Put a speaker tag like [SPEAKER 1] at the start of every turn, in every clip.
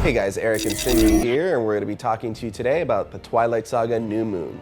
[SPEAKER 1] Hey guys, Eric and Cindy here, and we're going to be talking to you today about the Twilight Saga New Moon.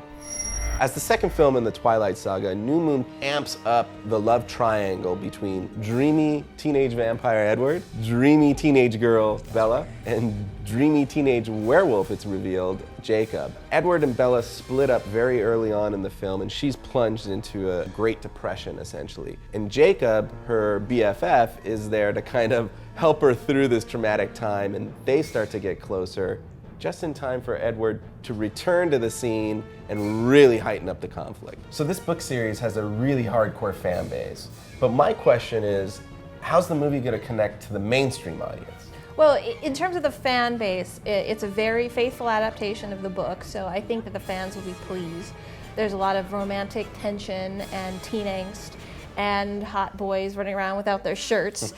[SPEAKER 1] As the second film in the Twilight Saga, New Moon amps up the love triangle between dreamy teenage vampire Edward, dreamy teenage girl Bella, and dreamy teenage werewolf, it's revealed, Jacob. Edward and Bella split up very early on in the film, and she's plunged into a Great Depression, essentially. And Jacob, her BFF, is there to kind of help her through this traumatic time, and they start to get closer just in time for Edward to return to the scene and really heighten up the conflict. So this book series has a really hardcore fan base, but my question is, how's the movie going to connect to the mainstream audience?
[SPEAKER 2] Well, in terms of the fan base, it's a very faithful adaptation of the book, so I think that the fans will be pleased. There's a lot of romantic tension and teen angst and hot boys running around without their shirts.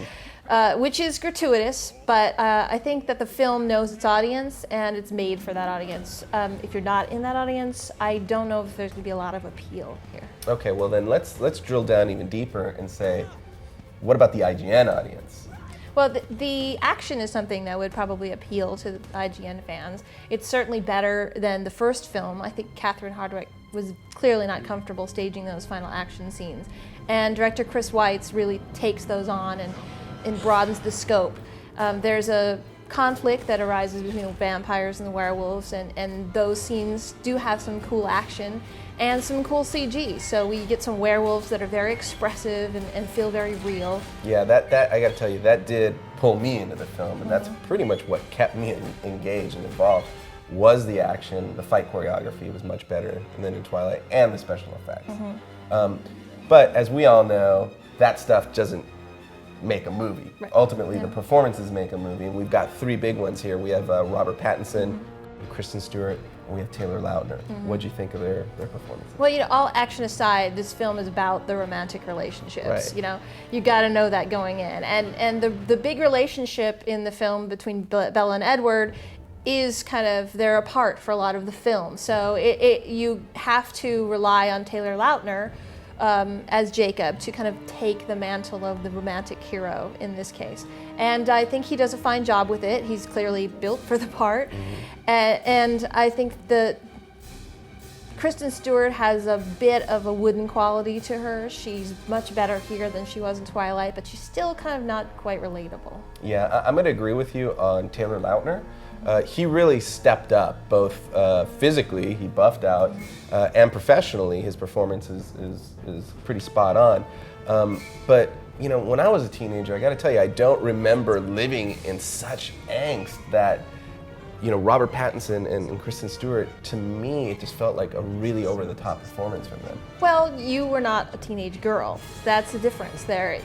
[SPEAKER 2] Which is gratuitous, but I think that the film knows its audience and it's made for that audience. If you're not in that audience, I don't know if there's going to be a lot of appeal here.
[SPEAKER 1] Okay, well then let's drill down even deeper and say, what about the IGN audience?
[SPEAKER 2] Well, the action is something that would probably appeal to the IGN fans. It's certainly better than the first film. I think Catherine Hardwicke was clearly not comfortable staging those final action scenes. And director Chris Weitz really takes those on and broadens the scope. There's a conflict that arises between the vampires and the werewolves, and those scenes do have some cool action and some cool CG. So we get some werewolves that are very expressive and feel very real.
[SPEAKER 1] Yeah, that I gotta tell you, that did pull me into the film, and that's pretty much what kept me engaged and involved, was the action. The fight choreography was much better than in Twilight, and the special effects. But as we all know, that stuff doesn't make a movie.
[SPEAKER 2] Right.
[SPEAKER 1] Ultimately, the performances make a movie, and we've got three big ones here. We have Robert Pattinson, Kristen Stewart, and we have Taylor Lautner. What'd you think of their performances?
[SPEAKER 2] Well, all action aside, this film is about the romantic relationships.
[SPEAKER 1] Right.
[SPEAKER 2] You got to know that going in. And the big relationship in the film between Bella and Edward is kind of, they're apart for a lot of the film. So you have to rely on Taylor Lautner as Jacob to kind of take the mantle of the romantic hero in this case. And I think he does a fine job with it. He's clearly built for the part. And I think that Kristen Stewart has a bit of a wooden quality to her. She's much better here than she was in Twilight, but she's still kind of not quite relatable.
[SPEAKER 1] Yeah, I'm going to agree with you on Taylor Lautner. He really stepped up, both physically, he buffed out, and professionally, his performance is pretty spot on. But when I was a teenager, I got to tell you, I don't remember living in such angst that, Robert Pattinson and Kristen Stewart, to me, it just felt like a really over-the-top performance from them.
[SPEAKER 2] Well, you were not a teenage girl. That's the difference there.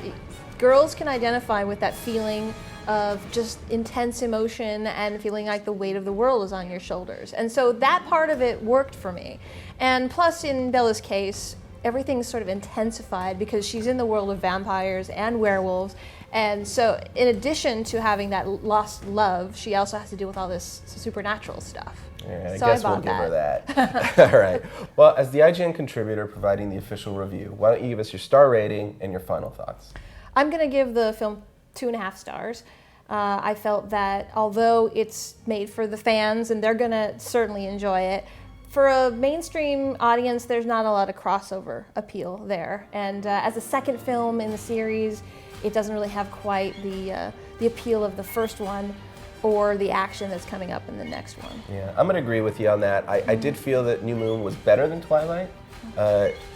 [SPEAKER 2] Girls can identify with that feeling of just intense emotion and feeling like the weight of the world is on your shoulders. And so that part of it worked for me. And plus, in Bella's case, everything's sort of intensified because she's in the world of vampires and werewolves. And so in addition to having that lost love, she also has to deal with all this supernatural stuff.
[SPEAKER 1] Yeah, I
[SPEAKER 2] so
[SPEAKER 1] guess we'll give her that. All right. Well, as the IGN contributor providing the official review, why don't you give us your star rating and your final thoughts?
[SPEAKER 2] I'm going to give the film 2.5 stars. I felt that although it's made for the fans and they're going to certainly enjoy it, for a mainstream audience, there's not a lot of crossover appeal there. And as a second film in the series, it doesn't really have quite the appeal of the first one or the action that's coming up in the next one.
[SPEAKER 1] Yeah, I'm going to agree with you on that. I did feel that New Moon was better than Twilight.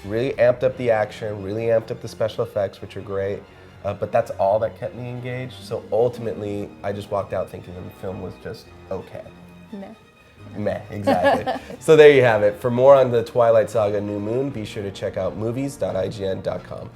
[SPEAKER 1] Really amped up the action, really amped up the special effects, which are great. But that's all that kept me engaged. So ultimately, I just walked out thinking the film was just okay. Meh, exactly. So there you have it. For more on the Twilight Saga New Moon, be sure to check out movies.ign.com.